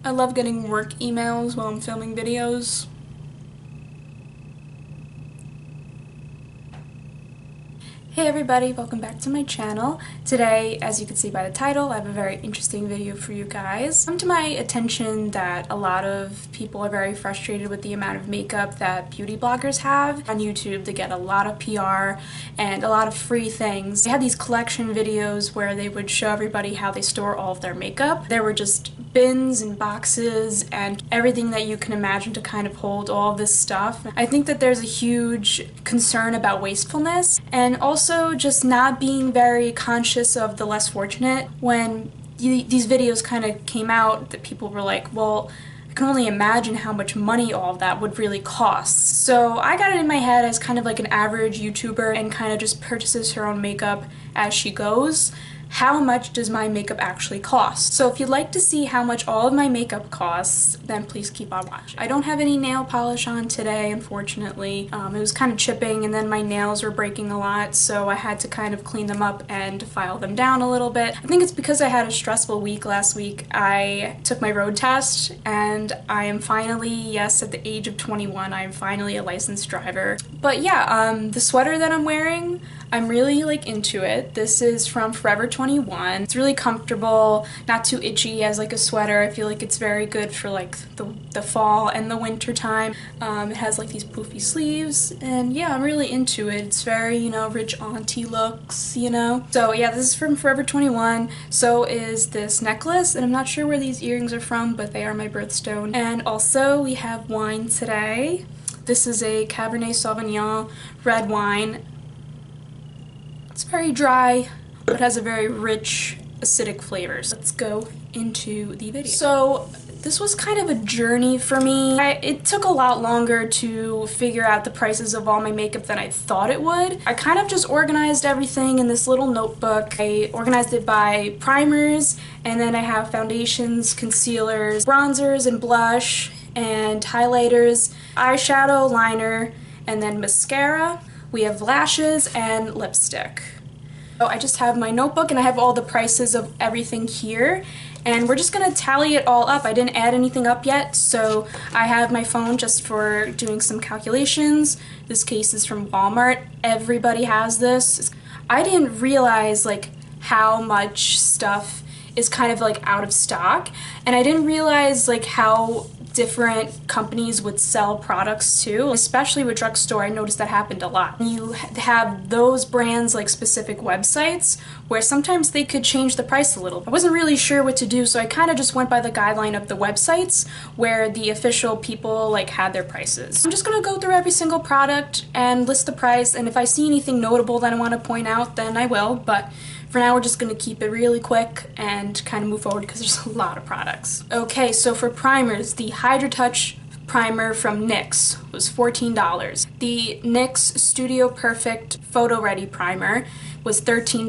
I love getting work emails while I'm filming videos. Hey everybody, welcome back to my channel. Today, as you can see by the title, I have a very interesting video for you guys. It's come to my attention that a lot of people are very frustrated with the amount of makeup that beauty bloggers have on YouTube. They get a lot of PR and a lot of free things. They had these collection videos where they would show everybody how they store all of their makeup. There were just bins and boxes and everything that you can imagine to kind of hold all of this stuff. I think that there's a huge concern about wastefulness and also just not being very conscious of the less fortunate. When these videos kind of came out, that people were like, well, I can only imagine how much money all of that would really cost. So I got it in my head as kind of like an average YouTuber and kind of just purchases her own makeup as she goes. How much does my makeup actually cost? So if you'd like to see how much all of my makeup costs, then please keep on watching. I don't have any nail polish on today, unfortunately. It was kind of chipping and then my nails were breaking a lot, so I had to kind of clean them up and file them down a little bit. I think it's because I had a stressful week last week. I took my road test and I am finally, yes, at the age of 21, I am finally a licensed driver. But yeah, the sweater that I'm wearing, I'm really like into it. This is from Forever 21. It's really comfortable, not too itchy as like a sweater. I feel like it's very good for like the fall and the winter time. It has like these poofy sleeves and yeah, I'm really into it. It's very, you know, rich auntie looks, you know. So yeah, this is from Forever 21. So is this necklace, and I'm not sure where these earrings are from, but they are my birthstone. And also we have wine today. This is a Cabernet Sauvignon red wine. It's very dry, but has a very rich, acidic flavor. So let's go into the video. So this was kind of a journey for me. It took a lot longer to figure out the prices of all my makeup than I thought it would. I kind of just organized everything in this little notebook. I organized it by primers, and then I have foundations, concealers, bronzers and blush, and highlighters, eyeshadow, liner, and then mascara. We have lashes and lipstick. So I just have my notebook and I have all the prices of everything here, and we're just gonna tally it all up. I didn't add anything up yet, so I have my phone just for doing some calculations. This case is from Walmart. Everybody has this. I didn't realize like how much stuff is kind of like out of stock, and I didn't realize like how different companies would sell products too, especially with drugstore. I noticed that happened a lot. You have those brands like specific websites where sometimes they could change the price a little. I wasn't really sure what to do, so I kind of just went by the guideline of the websites where the official people like had their prices. I'm just gonna go through every single product and list the price, and if I see anything notable that I want to point out, then I will, but for now, we're just going to keep it really quick and kind of move forward because there's a lot of products. Okay, so for primers, the Hydra Touch primer from NYX was $14. The NYX Studio Perfect Photo Ready primer was $13.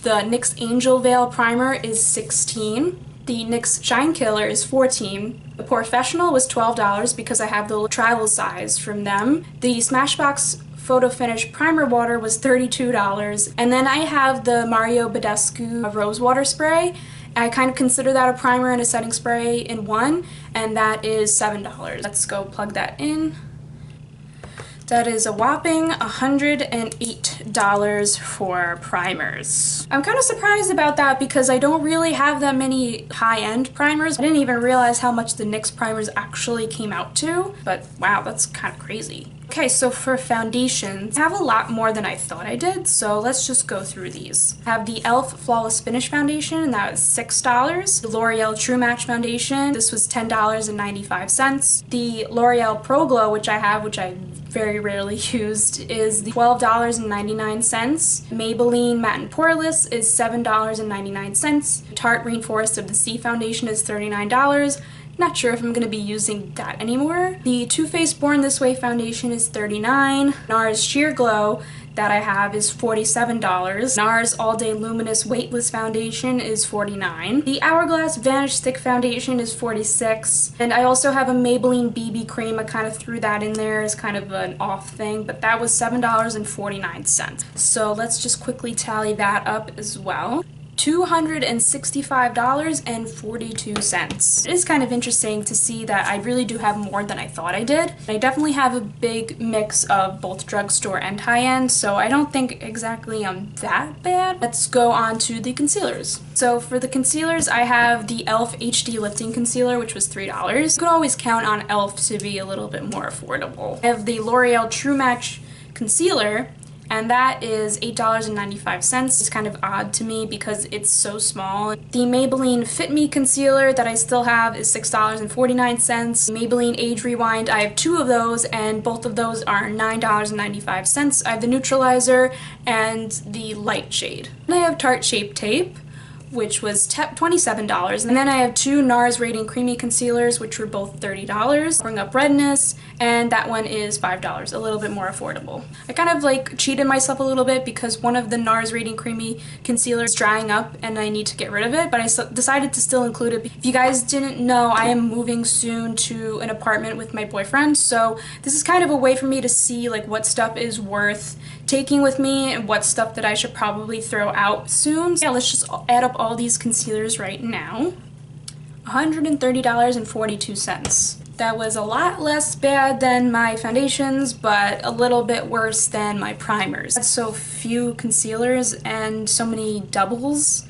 The NYX Angel Veil primer is $16. The NYX Shine Killer is $14. The Professional was $12 because I have the travel size from them. The Smashbox Photo Finish Primer Water was $32, and then I have the Mario Badescu Rose Water Spray. I kind of consider that a primer and a setting spray in one, and that is $7. Let's go plug that in. That is a whopping $108 for primers. I'm kind of surprised about that because I don't really have that many high-end primers. I didn't even realize how much the NYX primers actually came out to, but wow, that's kind of crazy. Okay, so for foundations, I have a lot more than I thought I did, so let's just go through these. I have the e.l.f. Flawless Finish Foundation, and that was $6. The L'Oreal True Match Foundation, this was $10.95. The L'Oreal Pro Glow, which I have, which I very rarely used, is $12.99. Maybelline Matte and Poreless is $7.99. Tarte Rainforest of the Sea Foundation is $39. Not sure if I'm going to be using that anymore. The Too Faced Born This Way foundation is $39. NARS Sheer Glow that I have is $47. NARS All Day Luminous Weightless foundation is $49. The Hourglass Vanish Stick foundation is $46. And I also have a Maybelline BB cream. I kind of threw that in there as kind of an off thing, but that was $7.49. So let's just quickly tally that up as well. $265.42. It is kind of interesting to see that I really do have more than I thought I did. I definitely have a big mix of both drugstore and high-end, so I don't think exactly I'm that bad. Let's go on to the concealers. So for the concealers, I have the e.l.f. HD Lifting Concealer, which was $3. You could always count on e.l.f. to be a little bit more affordable. I have the L'Oreal True Match Concealer, and that is $8.95. It's kind of odd to me because it's so small. The Maybelline Fit Me Concealer that I still have is $6.49. Maybelline Age Rewind, I have two of those, and both of those are $9.95. I have the neutralizer and the light shade. And I have Tarte Shape Tape, which was $27. And then I have two NARS Rating Creamy Concealers, which were both $30. Bring Up Redness, and that one is $5, a little bit more affordable. I kind of like cheated myself a little bit because one of the NARS Rating Creamy Concealers is drying up and I need to get rid of it, but I decided to still include it. If you guys didn't know, I am moving soon to an apartment with my boyfriend, so this is kind of a way for me to see like what stuff is worth taking with me and what stuff that I should probably throw out soon. Yeah, let's just add up all these concealers right now. $130.42. That was a lot less bad than my foundations, but a little bit worse than my primers. I had so few concealers and so many doubles.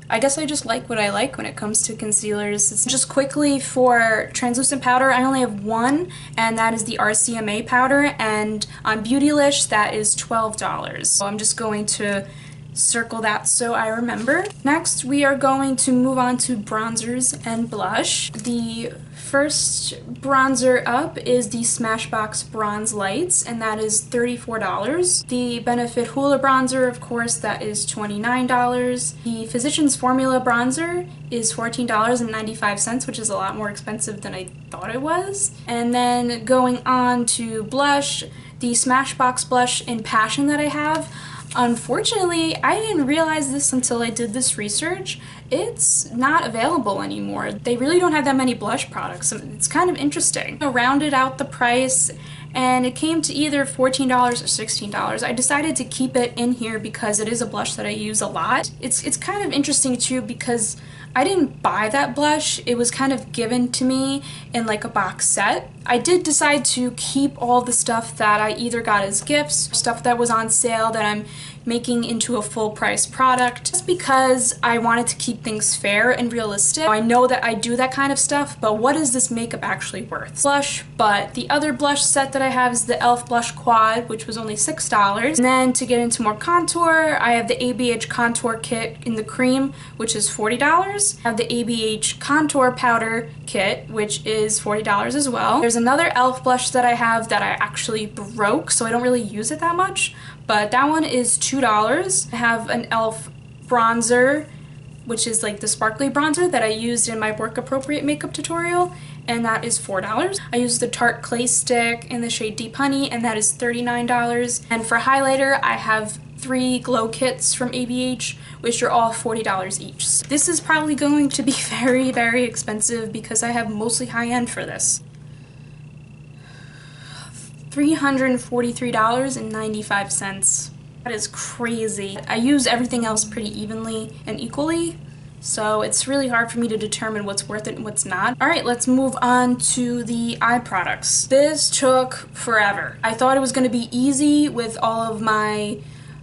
I guess I just like what I like when it comes to concealers. Just quickly for translucent powder, I only have one, and that is the RCMA powder, and on Beautylish that is $12. So I'm just going to circle that so I remember. Next, we are going to move on to bronzers and blush. The first bronzer up is the Smashbox Bronze Lights, and that is $34. The Benefit Hoola bronzer, of course, that is $29. The Physicians Formula bronzer is $14.95, which is a lot more expensive than I thought it was. And then going on to blush, the Smashbox blush in Passion that I have. Unfortunately, I didn't realize this until I did this research. It's not available anymore. They really don't have that many blush products. It's kind of interesting. I rounded out the price and it came to either $14 or $16. I decided to keep it in here because it is a blush that I use a lot. It's kind of interesting too because I didn't buy that blush. It was kind of given to me in like a box set. I did decide to keep all the stuff that I either got as gifts, stuff that was on sale that I'm making into a full price product, just because I wanted to keep things fair and realistic. I know that I do that kind of stuff, but what is this makeup actually worth? Blush, but the other blush set that I have is the e.l.f. Blush Quad, which was only $6. And then to get into more contour, I have the ABH Contour Kit in the cream, which is $40. I have the ABH Contour Powder Kit, which is $40 as well. There's another e.l.f. blush that I have that I actually broke, so I don't really use it that much, but that one is $2. I have an e.l.f. bronzer, which is like the sparkly bronzer that I used in my work appropriate makeup tutorial, and that is $4. I use the Tarte Clay Stick in the shade Deep Honey, and that is $39. And for highlighter, I have 3 glow kits from ABH, which are all $40 each. This is probably going to be very, very expensive because I have mostly high-end for this. $343.95. That is crazy. I use everything else pretty evenly and equally, so it's really hard for me to determine what's worth it and what's not. Alright, let's move on to the eye products. This took forever. I thought it was going to be easy with all of my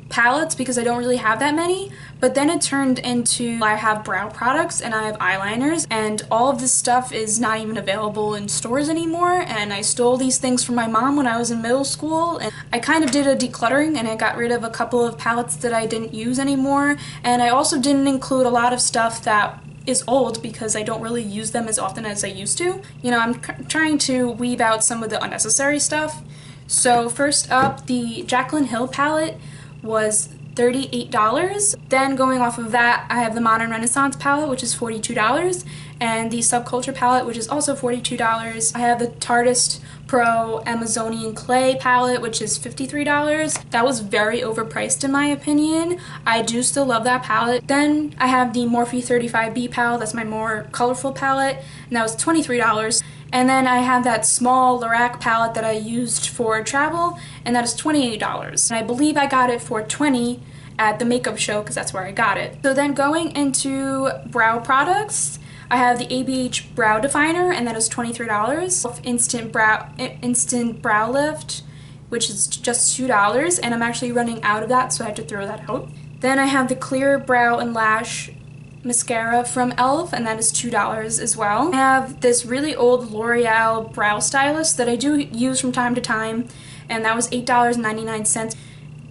palettes because I don't really have that many, but then it turned into I have brow products and I have eyeliners, and all of this stuff is not even available in stores anymore, and I stole these things from my mom when I was in middle school, and I kind of did a decluttering and I got rid of a couple of palettes that I didn't use anymore, and I also didn't include a lot of stuff that is old because I don't really use them as often as I used to. You know, I'm trying to weed out some of the unnecessary stuff. So first up, the Jaclyn Hill palette was $38. Then going off of that, I have the Modern Renaissance palette, which is $42, and the Subculture palette, which is also $42. I have the Tartist Pro Amazonian Clay palette, which is $53. That was very overpriced in my opinion. I do still love that palette. Then I have the Morphe 35B palette, that's my more colorful palette, and that was $23. And then I have that small Lorac palette that I used for travel, and that is $28. And I believe I got it for $20 at the makeup show because that's where I got it. So then going into brow products, I have the ABH Brow Definer, and that is $23. Instant Brow Lift, which is just $2, and I'm actually running out of that, so I have to throw that out. Then I have the Clear Brow and Lash Mascara from e.l.f., and that is $2 as well. I have this really old L'Oreal brow stylist that I do use from time to time, and that was $8.99.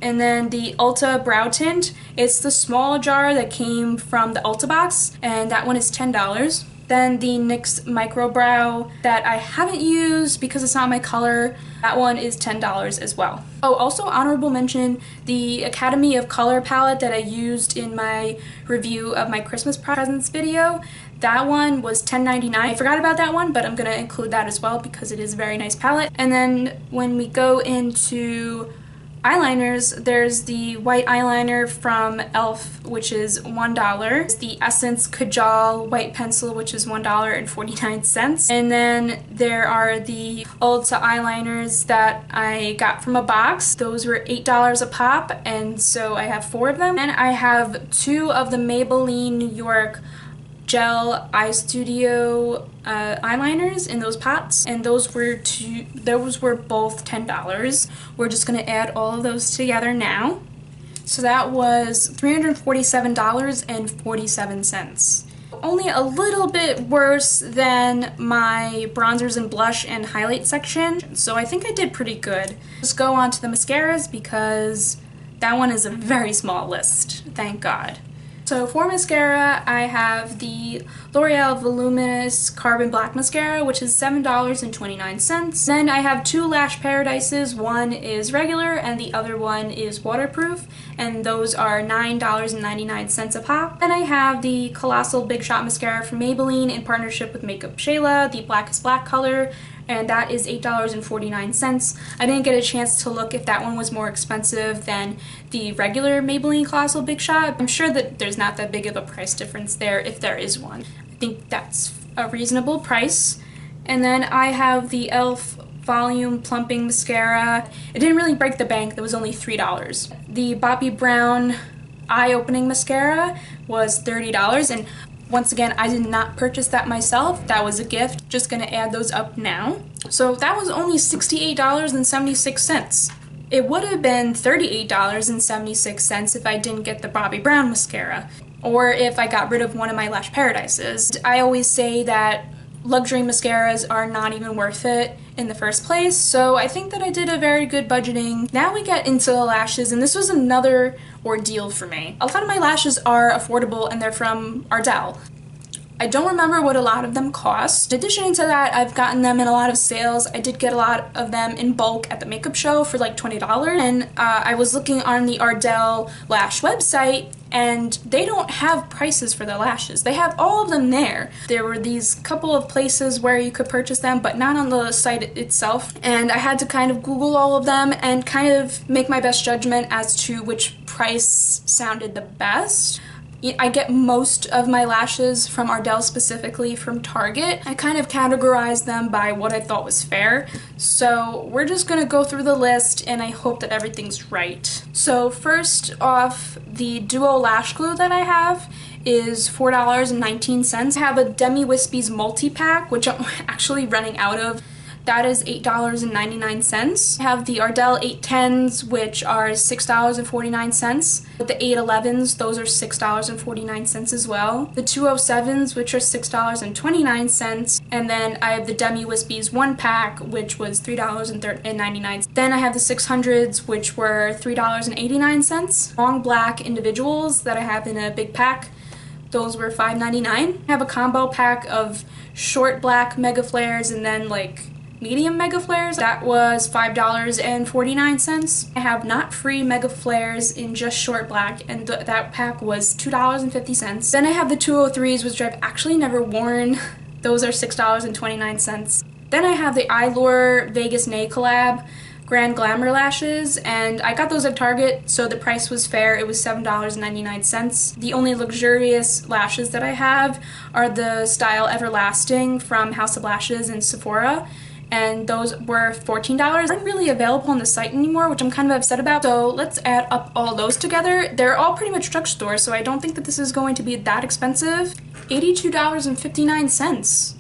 And then the Ulta Brow Tint, it's the small jar that came from the Ulta box, and that one is $10. Then the NYX Micro Brow that I haven't used because it's not my color, that one is $10 as well. Oh, also honorable mention, the Academy of Color palette that I used in my review of my Christmas presents video, that one was $10.99. I forgot about that one, but I'm gonna include that as well because it is a very nice palette. And then when we go into eyeliners, there's the white eyeliner from e.l.f., which is $1. The Essence Kajal white pencil, which is $1.49. And then there are the Ulta eyeliners that I got from a box. Those were $8 a pop, and so I have 4 of them. And I have 2 of the Maybelline New York Gel Eye Studio eyeliners in those pots, and those were both $10. We're just gonna add all of those together now. So that was $347.47. Only a little bit worse than my bronzers and blush and highlight section, so I think I did pretty good. Just go on to the mascaras because that one is a very small list, thank God. So for mascara, I have the L'Oreal Voluminous Carbon Black Mascara, which is $7.29. Then I have 2 Lash Paradises. One is regular and the other one is waterproof, and those are $9.99 a pop. Then I have the Colossal Big Shot Mascara from Maybelline in partnership with MakeupShayla, the Blackest Black color, and that is $8.49. I didn't get a chance to look if that one was more expensive than the regular Maybelline Colossal Big Shot. I'm sure that there's not that big of a price difference there if there is one. I think that's a reasonable price. And then I have the e.l.f. Volume Plumping Mascara. It didn't really break the bank, that was only $3. The Bobbi Brown Eye Opening Mascara was $30, and once again, I did not purchase that myself. That was a gift. Just gonna add those up now. So that was only $68.76. It would have been $38.76 if I didn't get the Bobbi Brown mascara, or if I got rid of one of my Lash Paradises. I always say that luxury mascaras are not even worth it in the first place, so I think that I did a very good budgeting. Now we get into the lashes, and this was another ordeal for me. A lot of my lashes are affordable and they're from Ardell. I don't remember what a lot of them cost. In addition to that, I've gotten them in a lot of sales. I did get a lot of them in bulk at the makeup show for like $20, and I was looking on the Ardell lash website, and they don't have prices for their lashes. They have all of them there. There were these couple of places where you could purchase them, but not on the site itself, and I had to kind of Google all of them and kind of make my best judgment as to which price sounded the best. I get most of my lashes from Ardell, specifically from Target. I kind of categorized them by what I thought was fair. So we're just gonna go through the list, and I hope that everything's right. So first off, the Duo Lash Glue that I have is $4.19. I have a Demi Wispies multi-pack, which I'm actually running out of. That is $8.99. I have the Ardell 810s, which are $6.49. The 811s, those are $6.49 as well. The 207s, which are $6.29. And then I have the Demi Wispies 1-pack, which was $3.99. Then I have the 600s, which were $3.89. Long black individuals that I have in a big pack, those were $5.99. I have a combo pack of short black mega flares and then like medium mega flares. That was $5.49. I have not free mega flares in just short black, and that pack was $2.50. Then I have the 203s, which I've actually never worn. Those are $6.29. Then I have the Eyelure Vegas Nay collab Grand Glamour lashes, and I got those at Target, so the price was fair. It was $7.99. The only luxurious lashes that I have are the Style Everlasting from House of Lashes and Sephora, and those were $14. They aren't really available on the site anymore, which I'm kind of upset about. So let's add up all those together. They're all pretty much drugstore, so I don't think that this is going to be that expensive. $82.59.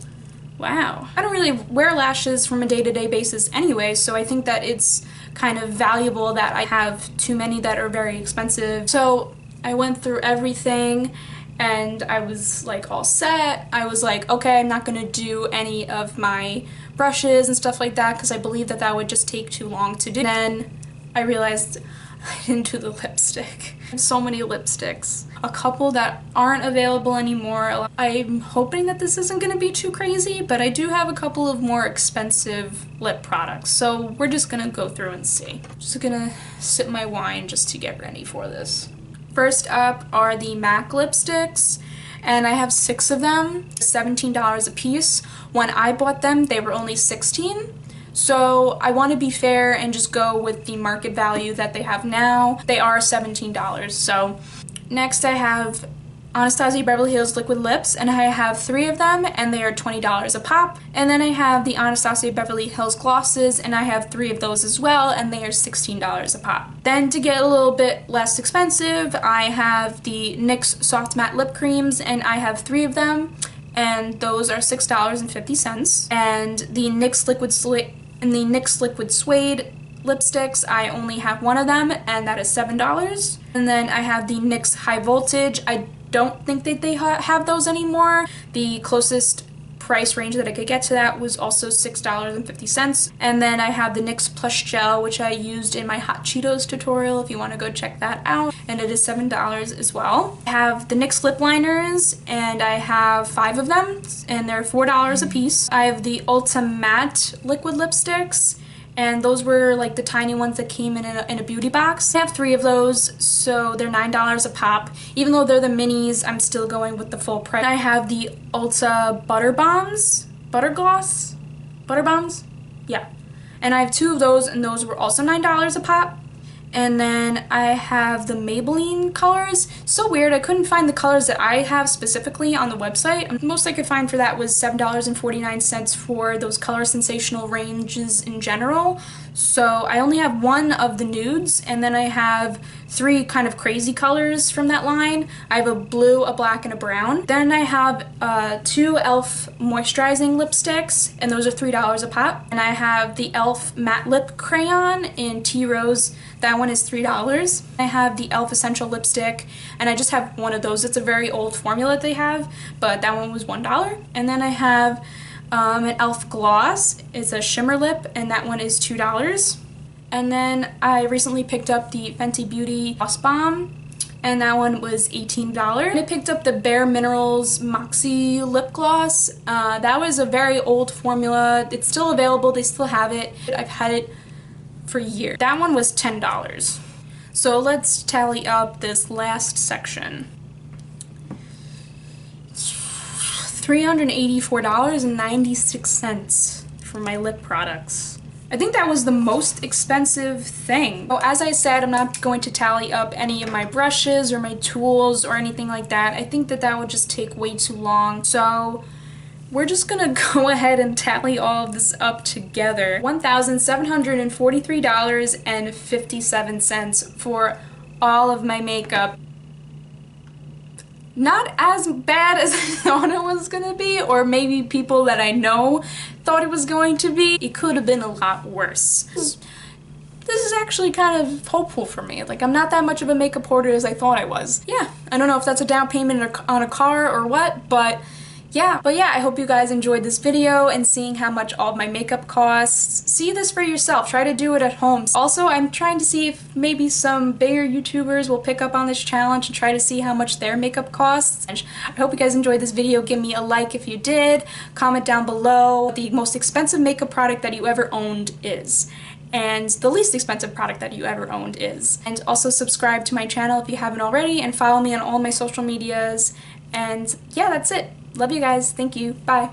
Wow. I don't really wear lashes from a day-to-day basis anyway, so I think that it's kind of valuable that I have too many that are very expensive. So I went through everything and I was like all set. I was like, okay, I'm not gonna do any of my brushes and stuff like that because I believe that that would just take too long to do. Then I realized I didn't do the lipstick. I have so many lipsticks. A couple that aren't available anymore. I'm hoping that this isn't gonna be too crazy, but I do have a couple of more expensive lip products. So we're just gonna go through and see. Just gonna sip my wine just to get ready for this. First up are the MAC lipsticks, and I have 6 of them, $17 a piece. When I bought them, they were only $16. So I want to be fair and just go with the market value that they have now. They are $17. So next I have Anastasia Beverly Hills Liquid Lips, and I have 3 of them, and they are $20 a pop. And then I have the Anastasia Beverly Hills Glosses, and I have 3 of those as well, and they are $16 a pop. Then to get a little bit less expensive, I have the NYX Soft Matte Lip Creams, and I have 3 of them, and those are $6.50. And the NYX Liquid Suede lipsticks, I only have 1 of them, and that is $7. And then I have the NYX High Voltage. I don't think that they have those anymore. The closest price range that I could get to that was also $6.50. And then I have the NYX Plush Gel, which I used in my Hot Cheetos tutorial if you want to go check that out, and it is $7 as well. I have the NYX lip liners, and I have 5 of them, and they're $4 a piece. I have the Ulta Matte liquid lipsticks, and those were like the tiny ones that came in a beauty box. I have 3 of those, so they're $9 a pop. Even though they're the minis, I'm still going with the full price. I have the Ulta Butter Bombs, Butter Gloss, Butter Bombs, yeah. And I have 2 of those, and those were also $9 a pop. And then I have the Maybelline colors. So weird, I couldn't find the colors that I have specifically on the website. The most I could find for that was $7.49 for those color sensational ranges in general. So I only have 1 of the nudes, and then I have 3 kind of crazy colors from that line. I have a blue, a black, and a brown. Then I have 2 e.l.f. moisturizing lipsticks, and those are $3 a pop. And I have the e.l.f. matte lip crayon in Tea Rose. That one is $3. I have the e.l.f. essential lipstick, and I just have 1 of those. It's a very old formula that they have, but that one was $1. And then I have an e.l.f. gloss. It's a shimmer lip, and that one is $2. And then I recently picked up the Fenty Beauty Gloss Bomb, and that one was $18. I picked up the Bare Minerals Moxie Lip Gloss. That was a very old formula. It's still available. They still have it. I've had it for years. That one was $10. So let's tally up this last section. $384.96 for my lip products. I think that was the most expensive thing. So as I said, I'm not going to tally up any of my brushes or my tools or anything like that. I think that that would just take way too long. So we're just gonna go ahead and tally all of this up together. $1,743.57 for all of my makeup. Not as bad as I thought it was gonna be, or maybe people that I know thought it was going to be. It could have been a lot worse. This is actually kind of hopeful for me. Like, I'm not that much of a makeup hoarder as I thought I was. Yeah, I don't know if that's a down payment on a car or what, but yeah, I hope you guys enjoyed this video and seeing how much all of my makeup costs. See this for yourself. Try to do it at home. Also, I'm trying to see if maybe some bigger YouTubers will pick up on this challenge and try to see how much their makeup costs. And I hope you guys enjoyed this video. Give me a like if you did. Comment down below what the most expensive makeup product that you ever owned is, and the least expensive product that you ever owned is. And also subscribe to my channel if you haven't already, and follow me on all my social medias. And yeah, that's it. Love you guys. Thank you. Bye.